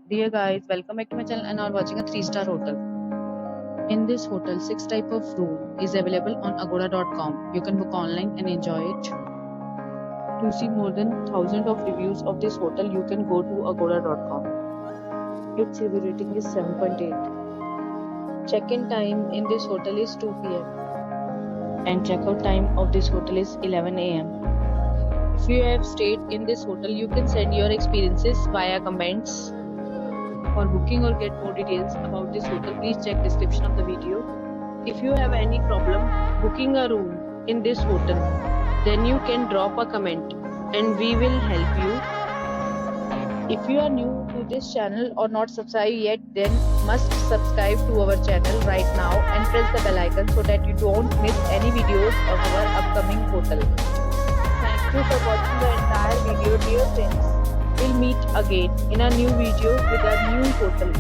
Dear guys, welcome back to my channel and are watching a 3-star hotel. In this hotel, 6 type of room is available on agoda.com. You can book online and enjoy it. To see more than 1000 of reviews of this hotel, you can go to agoda.com. Its review rating is 7.8. Check-in time in this hotel is 2 p.m. and check-out time of this hotel is 11 a.m. If you have stayed in this hotel, you can send your experiences via comments. For booking or get more details about this hotel, please check description of the video. If you have any problem booking a room in this hotel, then you can drop a comment and we will help you. If you are new to this channel or not subscribed yet, then must subscribe to our channel right now and press the bell icon so that you don't miss any videos of our upcoming hotel. Thank you for watching the entire video, dear friends. We'll meet again in a new video with a new hotel.